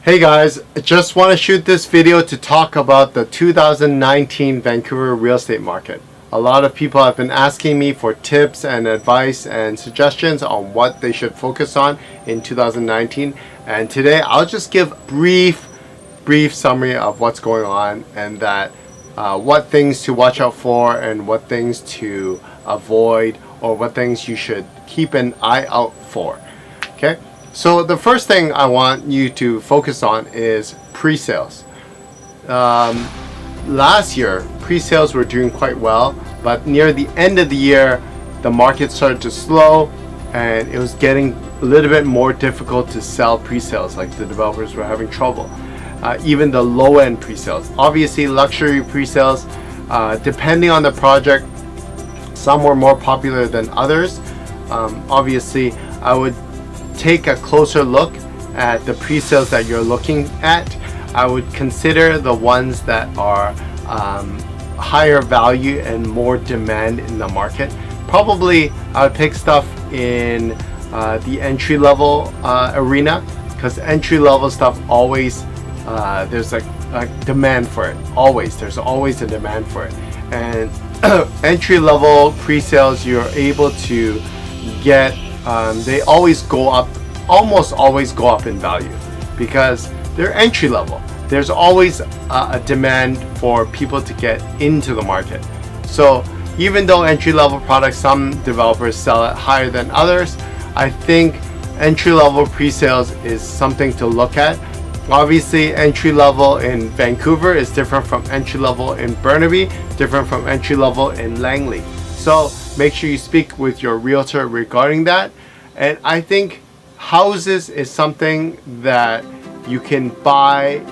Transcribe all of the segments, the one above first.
Hey guys, I just want to shoot this video to talk about the 2019 Vancouver real estate market. A lot of people have been asking me for tips and advice and suggestions on what they should focus on in 2019, and today I'll just give brief summary of what's going on and that what things to watch out for and what things to avoid or what things you should keep an eye out for. Okay? So the first thing I want you to focus on is pre-sales. Last year, pre-sales were doing quite well, but near the end of the year, the market started to slow and it was getting a little bit more difficult to sell pre-sales, like the developers were having trouble. Even the low-end pre-sales. Obviously, luxury pre-sales, depending on the project, some were more popular than others. Obviously, I would take a closer look at the pre-sales that you're looking at. I would consider the ones that are higher value and more demand in the market. Probably I would pick stuff in the entry-level arena, because entry-level stuff always there's a demand for it. There's always a demand for it. And entry-level pre-sales, you're able to get they always go up, almost always go up in value because they're entry level. There's always a demand for people to get into the market. So even though entry level products, some developers sell it higher than others, I think entry level pre-sales is something to look at. Obviously, entry level in Vancouver is different from entry level in Burnaby, different from entry level in Langley. So make sure you speak with your realtor regarding that. And I think houses is something that you can buy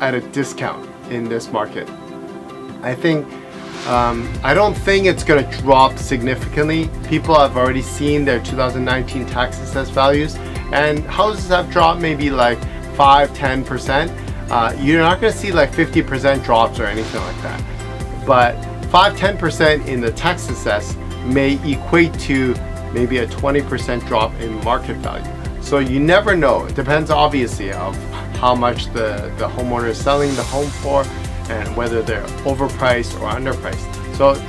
at a discount in this market. I don't think it's going to drop significantly. People have already seen their 2019 tax-assessed values, and houses have dropped maybe like 5-10%. You're not going to see like 50% drops or anything like that. But 5-10% in the tax-assessed may equate to maybe a 20% drop in market value. So you never know. It depends obviously of how much the homeowner is selling the home for and whether they're overpriced or underpriced. So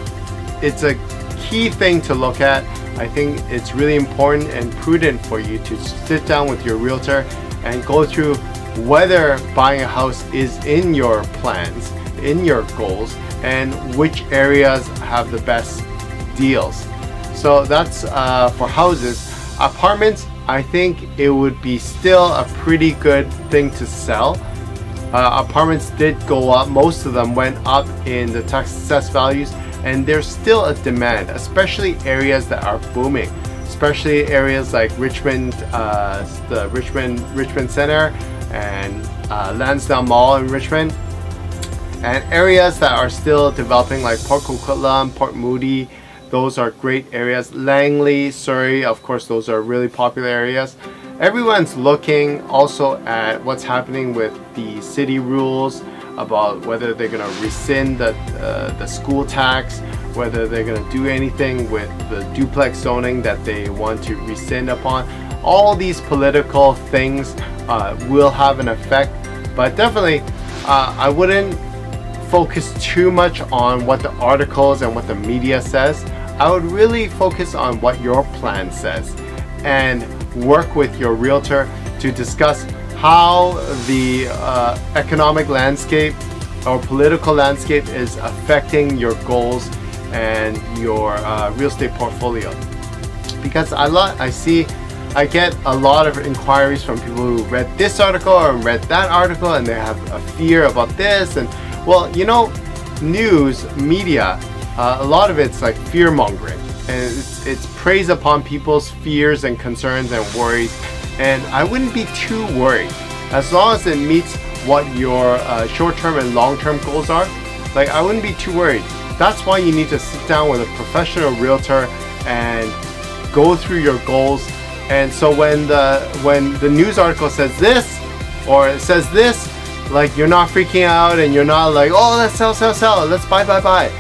it's a key thing to look at. I think it's really important and prudent for you to sit down with your realtor and go through whether buying a house is in your plans, in your goals, and which areas have the best deals. So that's for houses. Apartments, I think it would be still a pretty good thing to sell. Apartments did go up. Most of them went up in the tax-assessed values, and there's still a demand, especially areas that are booming, especially areas like Richmond, the Richmond Center, and Lansdowne Mall in Richmond, and areas that are still developing like Port Coquitlam, Port Moody. Those are great areas. Langley, Surrey, of course, those are really popular areas. Everyone's looking also at what's happening with the city rules about whether they're going to rescind the school tax, whether they're going to do anything with the duplex zoning that they want to rescind upon. All these political things will have an effect, but definitely I wouldn't focus too much on what the articles and what the media says. I would really focus on what your plan says and work with your realtor to discuss how the economic landscape or political landscape is affecting your goals and your real estate portfolio. Because I get a lot of inquiries from people who read this article or read that article and they have a fear about this. And well, you know, news, media, a lot of it's like fear mongering, and it's preys upon people's fears and concerns and worries. And I wouldn't be too worried as long as it meets what your short-term and long-term goals are. Like, I wouldn't be too worried. That's why you need to sit down with a professional realtor and go through your goals. And so when the news article says this or it says this, like, you're not freaking out and you're not like, oh, let's sell, let's buy.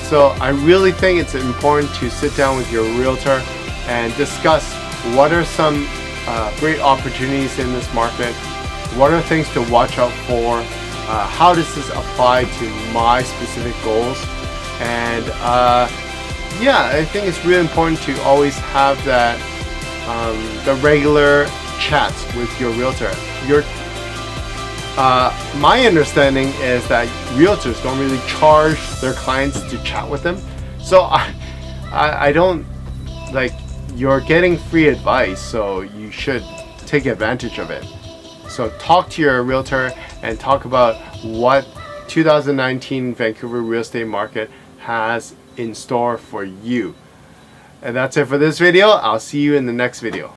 So I really think it's important to sit down with your realtor and discuss what are some great opportunities in this market, what are things to watch out for, how does this apply to my specific goals, and yeah, I think it's really important to always have that the regular chats with your realtor. My understanding is that realtors don't really charge their clients to chat with them, so I don't like, you're getting free advice, so you should take advantage of it. So talk to your realtor and talk about what 2019 Vancouver real estate market has in store for you. And that's it for this video. I'll see you in the next video.